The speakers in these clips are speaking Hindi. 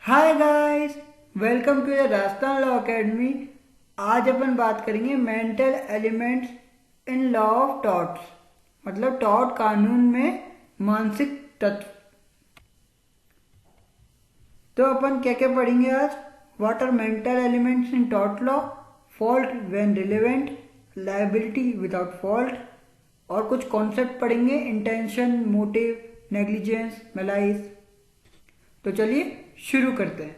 Hi guys, welcome to the Rajasthan law academy. आज अपन बात करेंगे mental elements in law of torts, मतलब थॉट कानून में मानसिक तत्व। तो अपन क्या क्या पढ़ेंगे आज? What are mental elements in थॉट law, fault when relevant, liability without fault, और कुछ कॉन्सेप्ट पढ़ेंगे, इंटेंशन, मोटिव, नेग्लिजेंस, मेलाइस। तो चलिए शुरू करते हैं।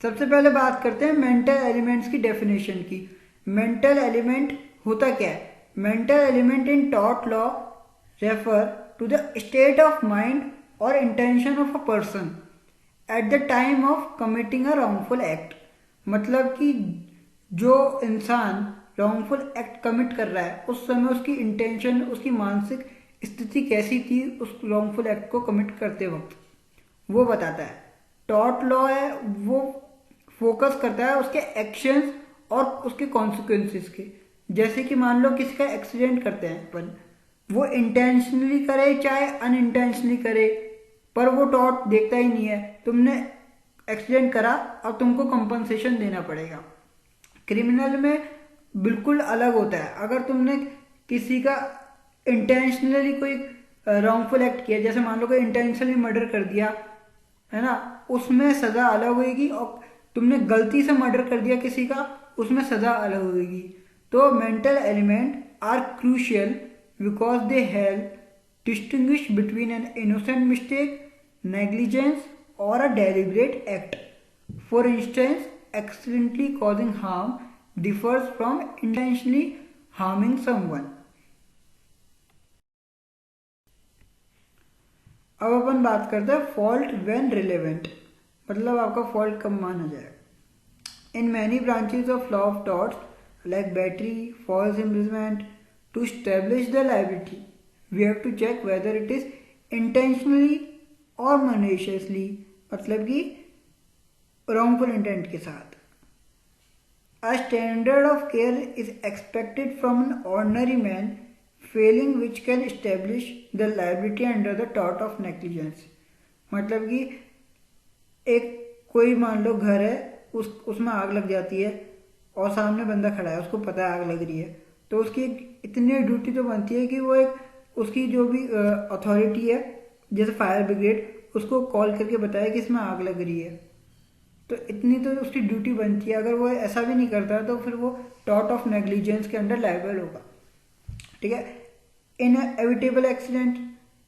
सबसे पहले बात करते हैं मेंटल एलिमेंट्स की डेफिनेशन की। मेंटल एलिमेंट होता क्या है? मेंटल एलिमेंट इन थॉट law refer to the state of mind और intention of a person at the time of committing a wrongful act. मतलब कि जो इंसान रॉन्गफुल एक्ट कमिट कर रहा है उस समय उसकी इंटेंशन, उसकी मानसिक स्थिति कैसी थी उस रॉन्गफुल एक्ट को कमिट करते वक्त, वो बताता है। टॉट लॉ है वो फोकस करता है उसके एक्शंस और उसके कॉन्सिक्वेंसेस के। जैसे कि मान लो किसी का एक्सीडेंट करते हैं अपन, वो इंटेंशनली करे चाहे अनइंटेंशनली करे, पर वो टॉट देखता ही नहीं है। तुमने एक्सीडेंट करा और तुमको कंपनसेशन देना पड़ेगा। क्रिमिनल में बिल्कुल अलग होता है। अगर तुमने किसी का इंटेंशनली कोई रॉन्गफुल एक्ट किया, जैसे मान लो कोई इंटेंशनली मर्डर कर दिया, है ना, उसमें सजा अलग होगी। और तुमने गलती से मर्डर कर दिया किसी का, उसमें सजा अलग होगी। तो mental element are crucial because they help distinguish between an innocent mistake, negligence और a deliberate act. For instance, accidentally causing harm differs from intentionally harming someone. अब अपन बात करते हैं फॉल्ट व्हेन रिलेवेंट, मतलब आपका फॉल्ट कब माना जाए। In many branches of law of torts like battery, false imprisonment, to establish the liability we have to check whether it is intentionally और मलिशियसली, मतलब कि रॉन्गफुल इंटेंट के साथ। A standard of care is expected from an ordinary man, failing which can establish the liability under the tort of negligence। मतलब कि एक कोई मान लो घर है, उसमें आग लग जाती है और सामने बंदा खड़ा है, उसको पता है आग लग रही है, तो उसकी इतनी ड्यूटी तो बनती है कि वो एक उसकी जो भी अथॉरिटी है, जैसे फायर ब्रिगेड, उसको कॉल करके बताए कि इसमें आग लग रही है। तो इतनी तो उसकी ड्यूटी बनती है। अगर वो ऐसा भी नहीं करता तो फिर वो टॉर्ट ऑफ नेग्लिजेंस के अंडर लायबल होगा। ठीक है। इन एविटेबल एक्सीडेंट,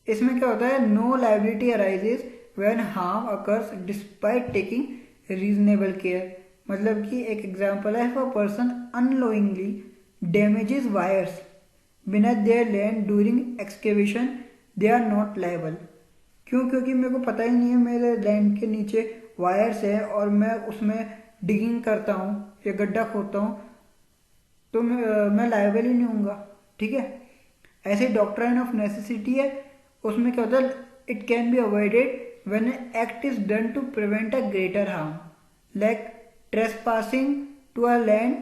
इसमें क्या होता है? No liability arises when harm occurs despite taking reasonable care. मतलब कि एक एग्जांपल है, if a person unknowingly damages wires beneath their land during excavation, they are not liable. क्यों? क्योंकि मेरे को पता ही नहीं है मेरे लैंड के नीचे वायर्स है और मैं उसमें डिगिंग करता हूँ या गड्ढा खोदता हूँ, तो मैं लायबल ही नहीं हूँगा। ठीक है। ऐसे डॉक्ट्राइन ऑफ नेसेसिटी है, उसमें क्या होता है? It can be avoided when act is done to prevent a greater harm, like trespassing to a land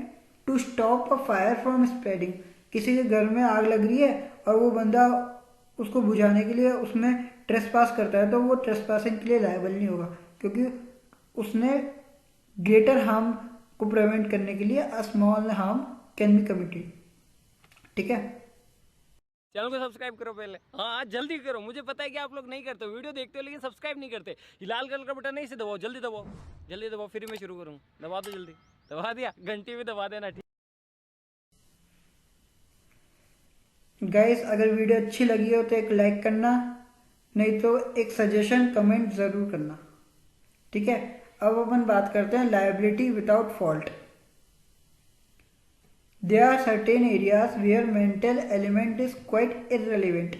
to stop a fire from spreading. किसी के घर में आग लग रही है और वो बंदा उसको बुझाने के लिए उसमें ट्रेसपास करता है, तो वो ट्रेसपासिंग के लिए लायबल नहीं होगा, क्योंकि उसने ग्रेटर हार्म को प्रिवेंट करने के लिए a small harm can be committed. ठीक है। चैनल को सब्सक्राइब करो पहले। हाँ जल्दी करो, मुझे पता है कि आप लोग नहीं करते हो, वीडियो देखते हो लेकिन सब्सक्राइब नहीं करते। ये लाल कलर का बटन नहीं से दबाओ, जल्दी दबाओ, जल्दी दबाओ, फिर मैं शुरू करूँ। दबा दो जल्दी। दबा दिया? घंटी भी दबा देना। ठीक। गाइस, अगर वीडियो अच्छी लगी हो तो एक लाइक करना, नहीं तो एक सजेशन कमेंट ज़रूर करना। ठीक है। अब अपन बात करते हैं liability without fault. There are certain areas where mental element is quite irrelevant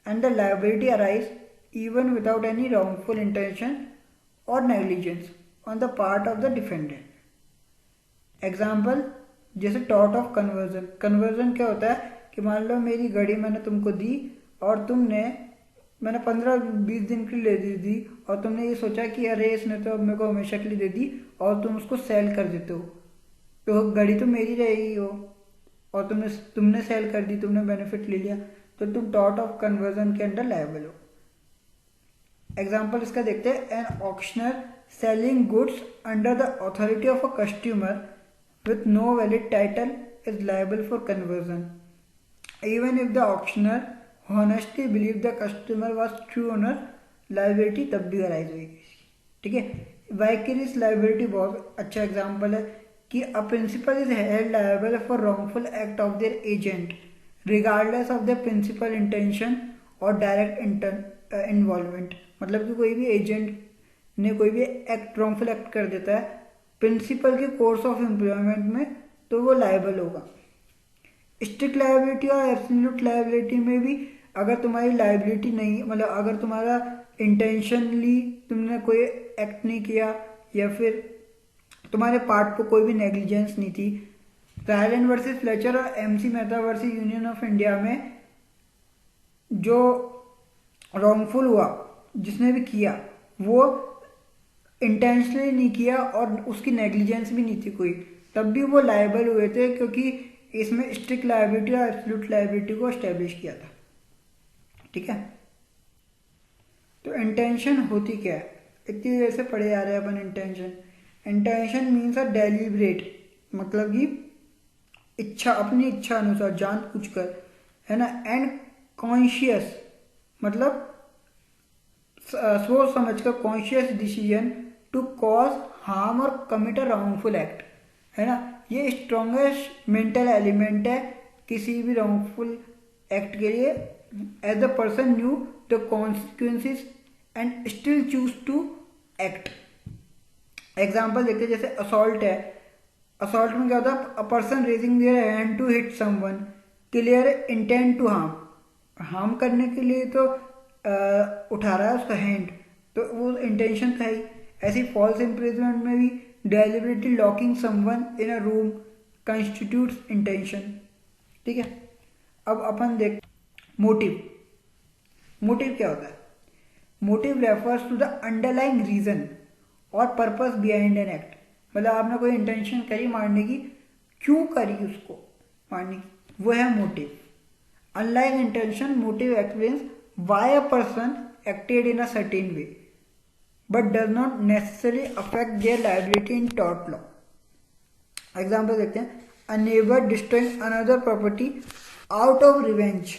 and the liability arises even without any wrongful intention or negligence on the part of the defendant. Example, जैसे टॉर्ट ऑफ कन्वर्जन। कन्वर्जन क्या होता है कि मान लो मेरी घड़ी मैंने तुमको दी और मैंने 15-20 दिन के लिए दे दी और तुमने ये सोचा कि अरे इसने तो अब मेरे को हमेशा के लिए दे दी, और तुम उसको सेल कर देते हो, तो घड़ी तो मेरी रहेगी वो, और तुमने सेल कर दी, तुमने बेनिफिट ले लिया, तो तुम टॉर्ट ऑफ कन्वर्जन के अंडर लायबल हो। एग्जाम्पल इसका देखते हैं, an auctioneer selling goods under the authority of a customer with no valid title is liable for conversion even if the auctioneer honestly believe the customer was true owner, liability तब भी अराइज होगी। ठीक है, वाइकेरियस लाइबिलिटी बहुत अच्छा एग्जाम्पल है कि a principal is held liable for wrongful act of their agent regardless of the principal intention और डायरेक्ट इन्वॉल्वमेंट। मतलब कि कोई भी एजेंट ने कोई भी एक्ट रॉन्गफुल एक्ट कर देता है प्रिंसिपल के कोर्स ऑफ एम्प्लॉयमेंट में, तो वो लायबल होगा। स्ट्रिक्ट लायबिलिटी और एब्सोल्यूट लायबिलिटी में भी अगर तुम्हारी लायबिलिटी नहीं, मतलब अगर तुम्हारा इंटेंशनली तुमने कोई एक्ट नहीं किया या फिर तुम्हारे पार्ट को कोई भी नेग्लिजेंस नहीं थी। रायलैंड वर्सेस फ्लेचर और MC Mehta versus union of India में जो रॉन्गफुल हुआ जिसने भी किया वो इंटेंशनली नहीं किया और उसकी नेग्लिजेंस भी नहीं थी कोई, तब भी वो लायबल हुए थे क्योंकि इसमें स्ट्रिक्ट लायबिलिटी और एब्सोल्यूट लायबिलिटी को एस्टेब्लिश किया था। ठीक है, तो इंटेंशन होती क्या है, इतनी देर से पढ़े आ रहे हैं अपन। इंटेंशन मीन्स अ डेलिब्रेट, मतलब कि इच्छा, अपनी इच्छा अनुसार जानबूझकर, है ना। एंड कॉन्शियस मतलब सोच समझकर, conscious decision to cause harm और कमिट अ रॉन्गफुल एक्ट, है ना। ये स्ट्रॉन्गेस्ट मेंटल एलिमेंट है किसी भी रॉन्गफुल एक्ट के लिए। As the person knew the consequences and still choose to act. Example देखते हैं, जैसे असॉल्ट है। असॉल्ट में क्या होता है, a person raising their hand to hit someone, clear intent to harm करने के लिए तो उठा रहा है उसका हैंड, तो वो इंटेंशन था ही। ऐसी फॉल्स इम्प्रिजमेंट में भी deliberately locking someone in a room constitutes intention. ठीक है, अब अपन देख मोटिव। मोटिव क्या होता है, motive refers to the underlying reason और पर्पस बिहाइंड एन एक्ट। मतलब आपने कोई इंटेंशन करी मारने की, क्यों करी उसको मारने की, वो है motive. Unlike intention, motive explains why a person acted in a certain way but does not necessary affect there liability in tort law. Example देखते हैं, a neighbour destroying another property out of revenge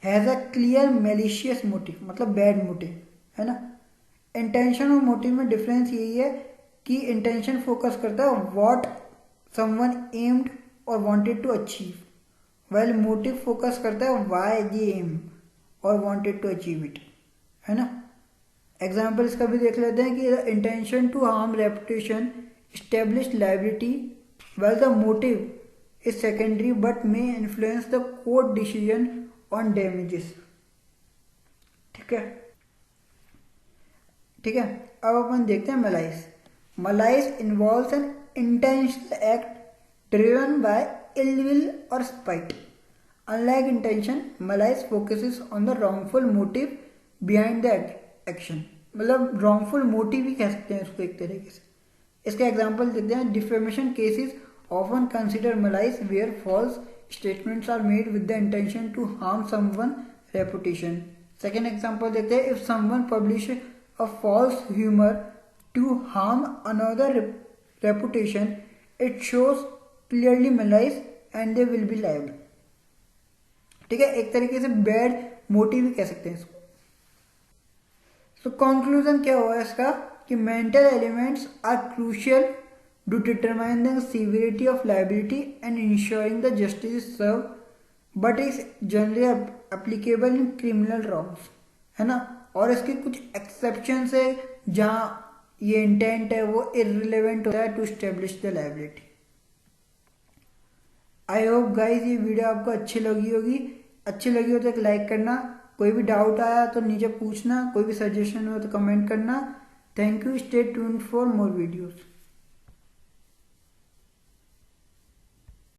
has a clear malicious motive, मतलब बैड मोटिव, है ना। इंटेंशन और मोटिव में डिफरेंस यही है कि इंटेंशन फोकस करता है व्हाट समवन एम्ड और wanted to achieve, while motive focus करता है व्हाई दे एम और वांटेड टू अचीव इट, है ना। एग्जाम्पल इसका भी देख लेते हैं कि intention to harm reputation establish liability while the motive is secondary but may influence the court decision on damages. ठीक है, ठीक है। अब अपन देखते हैं malice. Malice involves an intentional act driven by ill will और spite. Unlike intention, malice focuses on the wrongful motive behind the action. मतलब रॉन्गफुल मोटिव ही कह सकते हैं इसको एक तरीके से। इसका एग्जाम्पल देखते हैं, defamation cases often consider malice where false statements are made with the intention to harm someone reputation. Second example देखते हैं, if someone publish a false humor to harm another reputation, it shows clearly malice and they will be liable। ठीक है, एक तरीके से बैड मोटिव ही कह सकते हैं इसको। तो कंक्लूजन क्या हुआ इसका कि mental elements are crucial to determine the severity of liability and insuring the justice is serve but is generally applicable in criminal wrongs, है ना। और इसके कुछ एक्सेप्शंस है जहां ये इंटेंट है वो इररिलेवेंट होता है to establish the liability. I hope guys ये वीडियो आपको अच्छी लगी होगी। अच्छी लगी हो तो एक लाइक करना, कोई भी डाउट आया तो नीचे पूछना, कोई भी सजेशन हो तो कमेंट करना। Thank you, stay tuned for more videos.